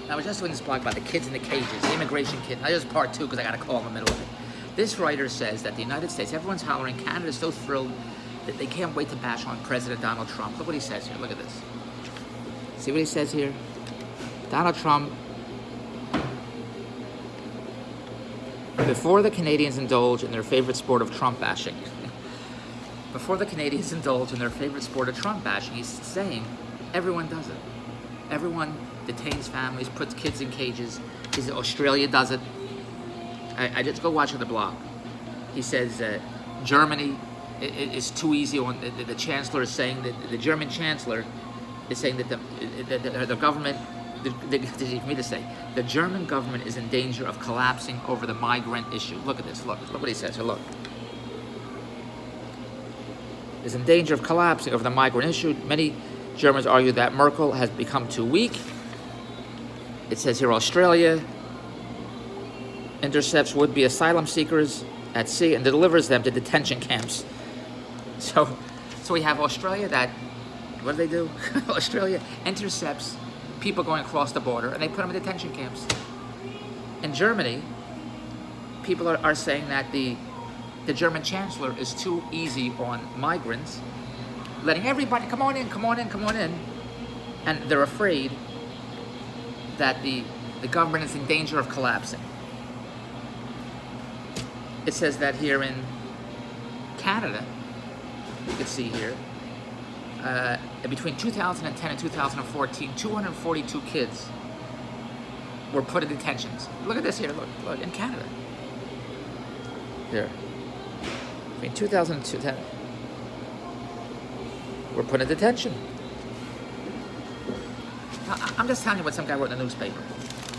I was just doing this blog about the kids in the cages, the immigration kid. Now, there's part 2 because I got a call in the middle of it. This writer says that the United States, everyone's hollering, Canada's so thrilled that they can't wait to bash on President Donald Trump. Look what he says here. Look at this. See what he says here? Donald Trump, before the Canadians indulge in their favorite sport of Trump bashing. Before the Canadians indulge in their favorite sport of Trump bashing, he's saying everyone does it. Everyone detains families, puts kids in cages. He said Australia does it. I just go watch on the blog. He says Germany is too easy on the chancellor is saying that the German chancellor is saying that the government, for me to say, the German government is in danger of collapsing over the migrant issue. Look at this. Look what he says here. Look. Is in danger of collapsing over the migrant issue. Many Germans argue that Merkel has become too weak. It says here Australia intercepts would-be asylum seekers at sea and delivers them to detention camps. So we have Australia that, what do they do? Australia intercepts people going across the border and they put them in detention camps. In Germany, people are saying that the German chancellor is too easy on migrants, letting everybody come on in, and they're afraid that the government is in danger of collapsing. It says that here in Canada, you can see here, between 2010 and 2014, 242 kids were put in detentions. Look at this here, look, in Canada. Here. Between 2000 and 2010, were put in detention. I'm just telling you what some guy wrote in the newspaper.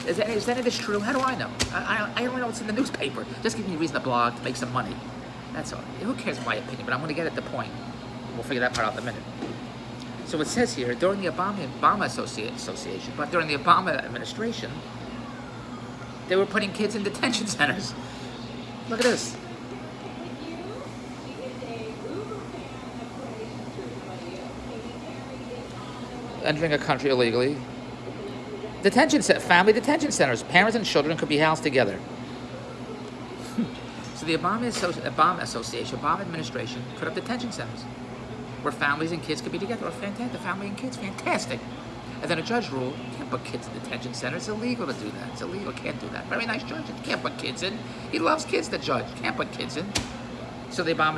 Is any of this true? How do I know? I don't know what's in the newspaper. Just give me a reason to blog, to make some money. That's all. Who cares my opinion? But I'm going to get at the point. We'll figure that part out in a minute. So it says here, during the Obama Association, but during the Obama administration, they were putting kids in detention centers. Look at this. Entering a country illegally. Family detention centers. Parents and children could be housed together. So the Obama Association, Obama administration, put up detention centers where families and kids could be together. Oh, fantastic. Family and kids, fantastic. And then a judge ruled, you can't put kids in detention centers. It's illegal to do that. It's illegal. Can't do that. Very nice judge. You can't put kids in. He loves kids, the judge. Can't put kids in. So the Obama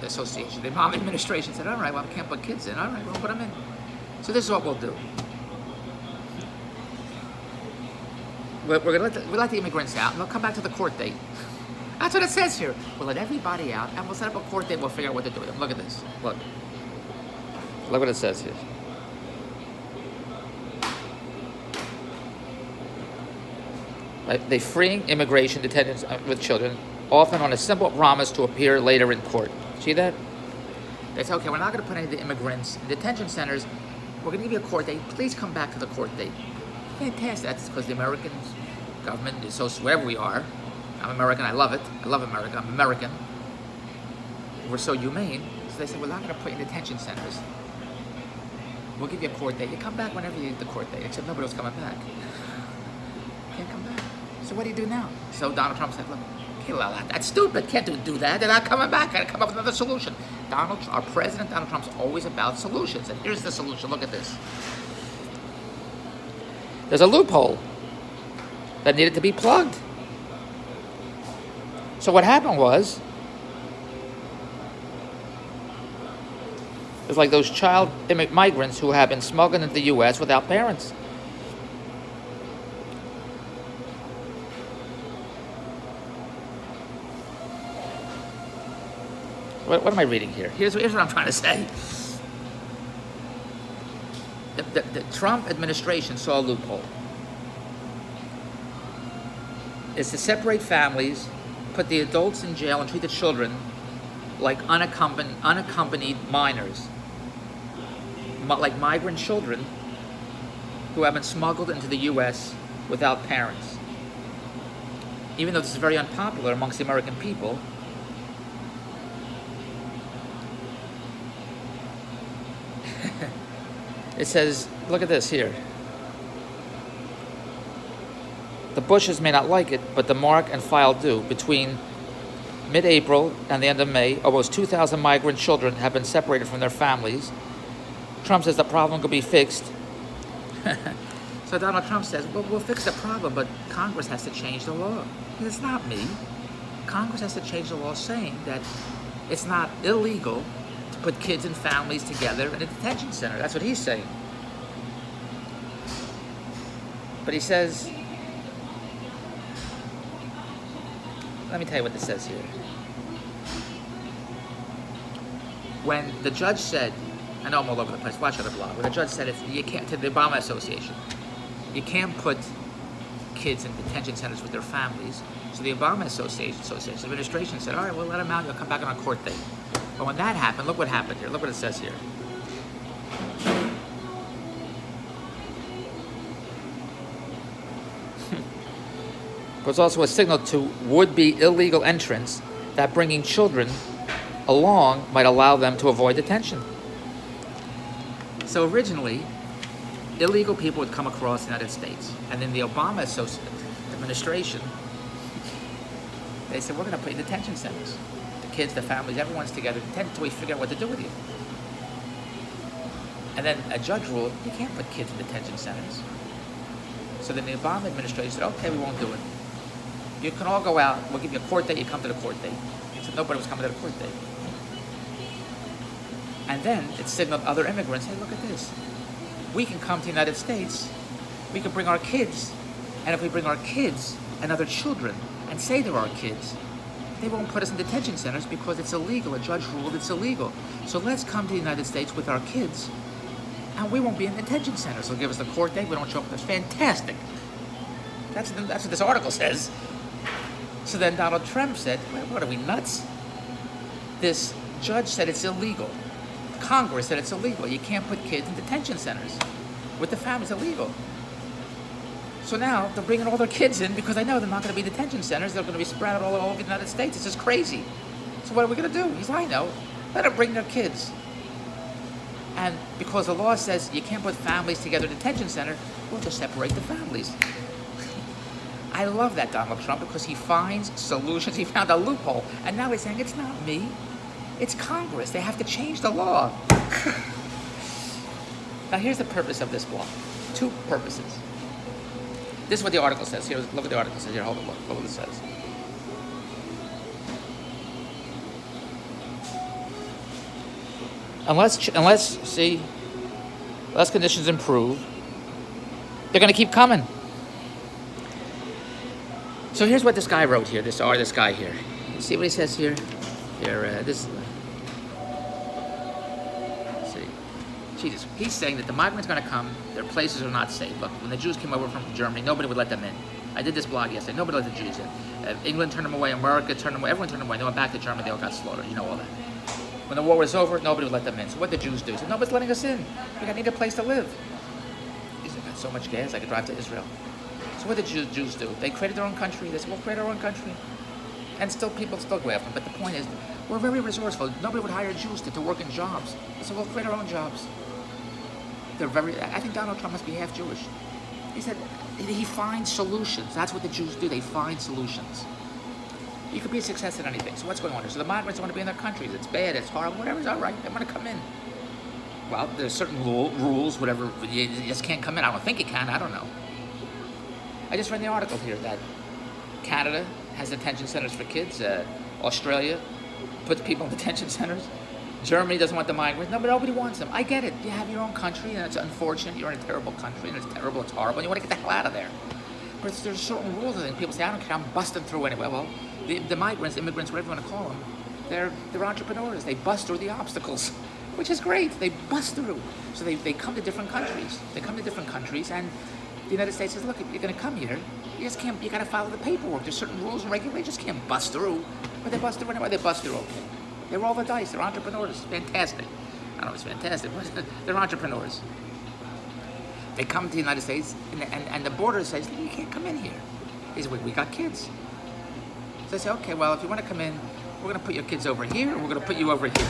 Association, the Obama administration said, all right, well, we can't put kids in. All right, we'll put them in. So this is what we'll do. We're going to let the immigrants out, and they'll come back to the court date. That's what it says here. We'll let everybody out, and we'll set up a court date. We'll figure out what to do with them. Look at this. Look what it says here. They freeing immigration detainees with children, often on a simple promise to appear later in court. See that? They say, okay, we're not going to put any of the immigrants in detention centers. We're going to give you a court date. Please come back to the court date. Fantastic. That's because the American government is so, wherever we are, I'm American, I love it. I love America, I'm American. We're so humane. So they said, we're not going to put you in detention centers. We'll give you a court date. You come back whenever you need the court date, except nobody was coming back. Can't come back. So what do you do now? So Donald Trump said, look, that's stupid. Can't do that. They're not coming back. Got to come up with another solution. Our president, Donald Trump's always about solutions. And here's the solution. Look at this. There's a loophole that needed to be plugged. So what happened was, it's like those child migrants who have been smuggled into the U.S. without parents. What am I reading here? Here's what I'm trying to say. The Trump administration saw a loophole. It's to separate families, put the adults in jail, and treat the children like unaccompanied minors, like migrant children who have been smuggled into the U.S. without parents. Even though this is very unpopular amongst the American people, it says, look at this here. The Bushes may not like it, but the mark and file do. Between mid-April and the end of May, almost 2,000 migrant children have been separated from their families. Trump says the problem could be fixed. So Donald Trump says, well, we'll fix the problem, but Congress has to change the law. It's not me. Congress has to change the law saying that it's not illegal to put kids and families together in a detention center. That's what he's saying. But he says, let me tell you what this says here. When the judge said, I know I'm all over the place, watch other blog, when the judge said, you can't, to the Obama Association, you can't put kids in detention centers with their families. So the Obama Association administration said, all right, we'll let them out, you'll come back on a court date. But when that happened, look what happened here. Look what it says here. It was also a signal to would-be illegal entrants that bringing children along might allow them to avoid detention. So originally, illegal people would come across the United States, and then the Obama administration, they said, we're going to put you in detention centers. The kids, the families, everyone's together until we figure out what to do with you. And then a judge ruled, you can't put kids in detention centers. So then the Obama administration said, okay, we won't do it. You can all go out, we'll give you a court date, you come to the court date. So nobody was coming to the court date. And then it signaled other immigrants, hey, look at this. We can come to the United States, we can bring our kids, and if we bring our kids and other children and say they're our kids, they won't put us in detention centers because it's illegal. A judge ruled it's illegal. So let's come to the United States with our kids, and we won't be in detention centers. They'll give us the court date, we don't show up. That's fantastic. That's what this article says. So then Donald Trump said, well, what are we, nuts? This judge said it's illegal. Congress said it's illegal. You can't put kids in detention centers with the families. Illegal. So now they're bringing all their kids in because they know they're not going to be detention centers. They're going to be spread out all over the United States. It's just crazy. So what are we going to do? He said, I know. Let them bring their kids. And because the law says you can't put families together in a detention center, we'll just separate the families. I love that, Donald Trump, because he finds solutions. He found a loophole. And now he's saying, it's not me. It's Congress. They have to change the law. Now, here's the purpose of this blog. Two purposes. This is what the article says. Here, look what the article says. Here, hold on, look what it says. Unless conditions improve, they're going to keep coming. So here's what this guy wrote here. This guy here. You see what he says here? Here, this. See, Jesus. He's saying that the migrants are going to come. Their places are not safe. Look, when the Jews came over from Germany, nobody would let them in. I did this blog yesterday. Nobody let the Jews in. England turned them away. America turned them away. Everyone turned them away. They went back to Germany. They all got slaughtered. You know all that. When the war was over, nobody would let them in. So what did the Jews do? They said, nobody's letting us in. We need a place to live. He said, I got so much gas, I could drive to Israel. So what did Jews do? They created their own country. They said, we'll create our own country. And still, people still go after them. But the point is, we're very resourceful. Nobody would hire Jews to work in jobs. They said, we'll create our own jobs. I think Donald Trump must be half Jewish. He said, he finds solutions. That's what the Jews do. They find solutions. You could be a success at anything. So what's going on here? So the migrants want to be in their countries. It's bad, it's horrible, whatever's all right. They want to come in. Well, there's certain rules, whatever. You just can't come in. I don't think you can. I don't know. I just read the article here that Canada has detention centers for kids. Australia puts people in detention centers. Germany doesn't want the migrants. Nobody wants them. I get it. You have your own country, and it's unfortunate. You're in a terrible country, and it's terrible, it's horrible, and you want to get the hell out of there. But there's certain rules, and people say, I don't care, I'm busting through anyway. Well, the migrants, immigrants, whatever you want to call them, they're entrepreneurs. They bust through the obstacles, which is great. They bust through. So they come to different countries. They come to different countries, and the United States says, look, if you're going to come here, you just can't, you got to follow the paperwork. There's certain rules and regulations. You just can't bust through. But they bust through anyway. They bust through, okay. They roll the dice. They're entrepreneurs. Fantastic. I don't know if it's fantastic, but they're entrepreneurs. They come to the United States, and the border says, you can't come in here. He says, we got kids. So they say, okay, well, if you want to come in, we're going to put your kids over here, and we're going to put you over here.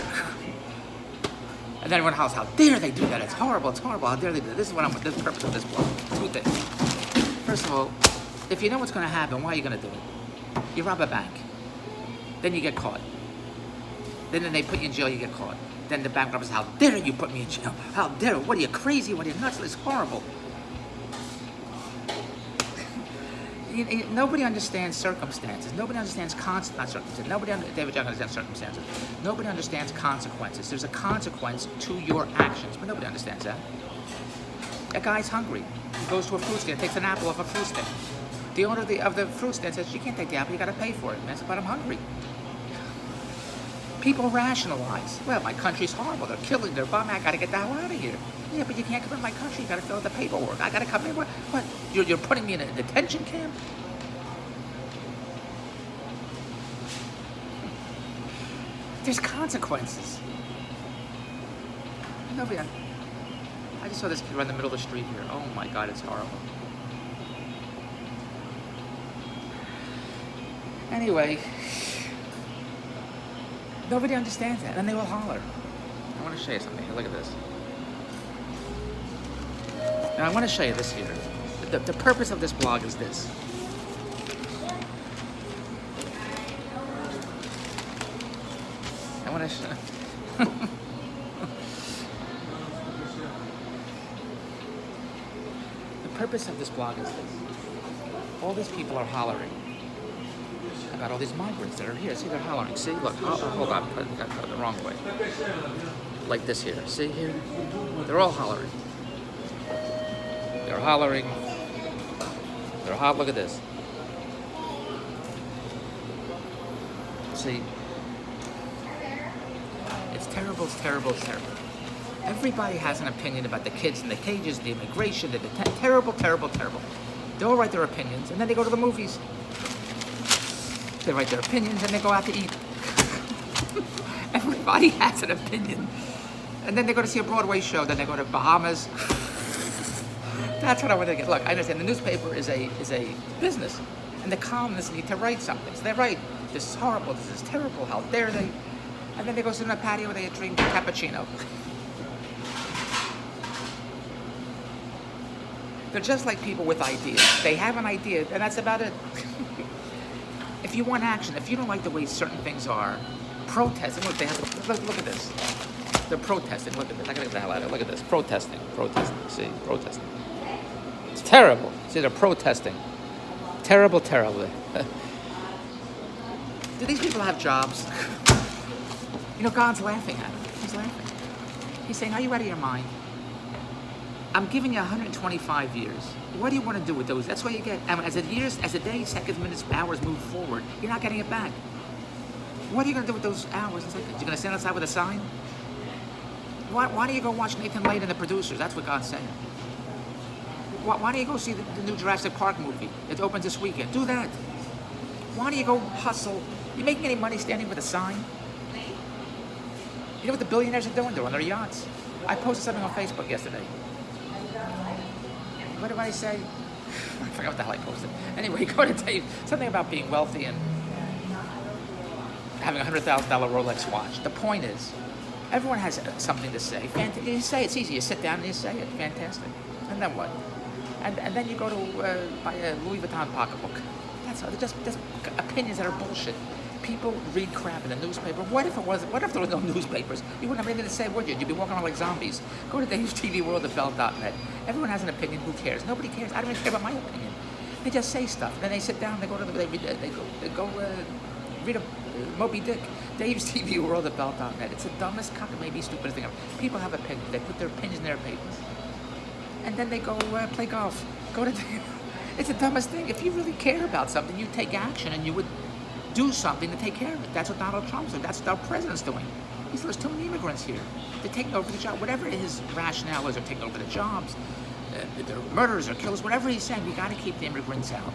And then everyone house, how dare they do that? It's horrible, how dare they do that? This is the purpose of this blog. Two things. First of all, If you know what's going to happen, why are you going to do it? You rob a bank. Then you get caught. Then they put you in jail, you get caught. Then the bank robber says, how dare you put me in jail? How dare, what are you, crazy? What are you, nuts? It's horrible. Nobody understands circumstances. Nobody understands not circumstances. David Young understands circumstances. Nobody understands consequences. There's a consequence to your actions, but nobody understands that. A guy's hungry. He goes to a fruit stand, takes an apple off a fruit stand. The owner of the fruit stand says, you can't take the apple, you got to pay for it. And I said, but I'm hungry. People rationalize. Well, my country's horrible. They're killing, they're bombing. I got to get the hell out of here. Yeah, but you can't come in my country. You got to fill out the paperwork. I got to come in. What? You're putting me in a detention camp? There's consequences. Nobody. I just saw this kid run in the middle of the street here. Oh my God, it's horrible. Anyway, nobody understands that, and they will holler. I want to show you something. Look at this. Now, I want to show you this here. The purpose of this blog is this. I want to show. The purpose of this blog is this. All these people are hollering about all these migrants that are here. See, they're hollering. See, look. Oh, hold on. I got it the wrong way. Like this here. See here? They're all hollering. They're hollering. They're hot. Look at this. See? It's terrible, it's terrible, it's terrible. Everybody has an opinion about the kids in the cages, the immigration, terrible, terrible, terrible. They all write their opinions, and then they go to the movies. They write their opinions, and they go out to eat. Everybody has an opinion. And then they go to see a Broadway show, then they go to Bahamas. That's what I want to get. Look, I understand the newspaper is a business, and the columnists need to write something. So they write, this is horrible, this is terrible, how dare they? And then they go sit on a patio where they drink cappuccino. They're just like people with ideas. They have an idea, and that's about it. If you want action, if you don't like the way certain things are, protest. And look, look at this. They're protesting. Look at this. I gotta get the hell out of it. Look at this. Protesting. See, protesting. It's terrible. See, they're protesting. Terrible, terrible. Do these people have jobs? You know, God's laughing at them. He's laughing. He's saying, are you out of your mind? I'm giving you 125 years. What do you want to do with those? That's what you get. And as the days, seconds, minutes, hours move forward, you're not getting it back. What are you going to do with those hours and seconds? You're going to stand outside with a sign? Why do you go watch Nathan Lane and the Producers? That's what God's saying. Why do you go see the new Jurassic Park movie? It opens this weekend. Do that. Why do you go hustle? You making any money standing with a sign? You know what the billionaires are doing? They're on their yachts. I posted something on Facebook yesterday. What did I say? I forgot what the hell I posted. Anyway, go to Dave. Something about being wealthy and having a $100,000 Rolex watch. The point is, everyone has something to say. You say it's easy. You sit down and you say it. Fantastic. And then what? And then you go to buy a Louis Vuitton pocketbook. That's all. They're just opinions that are bullshit. People read crap in the newspaper. What if there were no newspapers? You wouldn't have anything to say, would you? You'd be walking around like zombies. Go to Dave'sTVWorld@Bell.net. Everyone has an opinion. Who cares? Nobody cares. I don't even care about my opinion. They just say stuff. Then they sit down. They go read a Moby Dick. Dave'sTVWorld@Bell.net. It's the dumbest, maybe stupidest thing ever. People have opinions. They put their opinions in their papers, and then they go play golf. Go to. It's the dumbest thing. If you really care about something, you take action and you would do something to take care of it. That's what Donald Trump's doing. That's what our president's doing. He says there's too many immigrants here. They're taking over the job. Whatever his rationale is, they're taking over the jobs. They're murderers or killers. Whatever he's saying, we got to keep the immigrants out.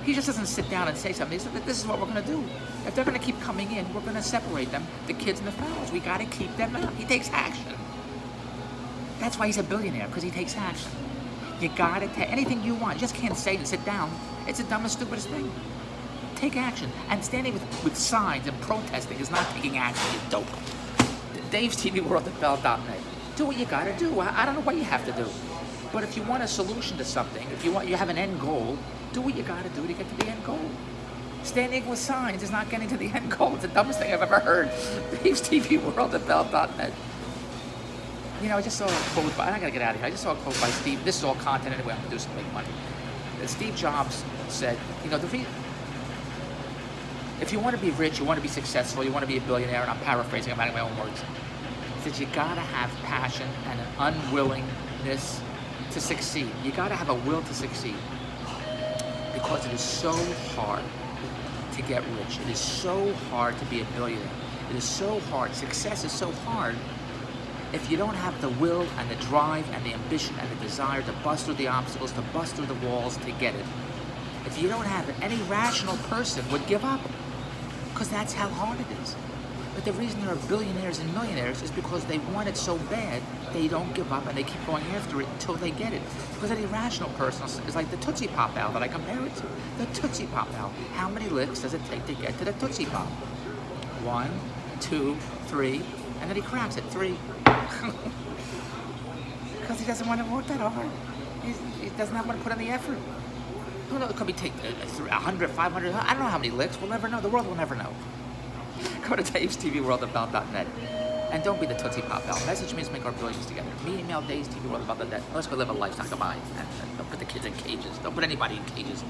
He just doesn't sit down and say something. He said, this is what we're going to do. If they're going to keep coming in, we're going to separate them, the kids and the families. We got to keep them out. He takes action. That's why he's a billionaire, because he takes action. You got to take anything you want. You just can't say and sit down. It's the dumbest, stupidest thing. Take action. And standing with signs and protesting is not taking action. You dope. Dave'sTVWorld@Bell.net. Do what you got to do. I don't know what you have to do. But if you want a solution to something, if you have an end goal, Do what you gotta do to get to the end goal. Standing with signs is not getting to the end goal. It's the dumbest thing I've ever heard. Dave's TV World at Bell.net. You know, I just saw a quote by, I gotta get out of here. I just saw a quote by Steve. This is all content anyway, I'm producing to make money. Steve Jobs said, you know, if you want to be rich, you want to be successful, you want to be a billionaire, and I'm paraphrasing, I'm adding my own words, he says you gotta have passion and an unwillingness to succeed. You gotta have a will to succeed. Because it is so hard to get rich. It is so hard to be a billionaire. It is so hard. Success is so hard if you don't have the will and the drive and the ambition and the desire to bust through the obstacles, to bust through the walls to get it. If you don't have it, any rational person would give up, because that's how hard it is. But the reason there are billionaires and millionaires is because they want it so bad, they don't give up and they keep going after it until they get it. Because any rational person is like the Tootsie Pop owl that I compare it to. The Tootsie Pop owl. How many licks does it take to get to the Tootsie Pop? 1, 2, 3, and then he cracks it. 3. Because he doesn't want to work that hard. He does not want to put in the effort. Who knows? It could be take 100, 500, I don't know how many licks. We'll never know. The world will never know. Go to davestvworldabout.net. And don't be the Tootsie Pop owl. Message me, let's make our billions together. Me, email davestvworldabout.net. Let's go live a lifestyle. Goodbye. And don't put the kids in cages. Don't put anybody in cages.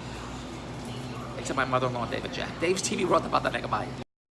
Except my mother-in-law and David Jack. davestvworldabout.net. Goodbye.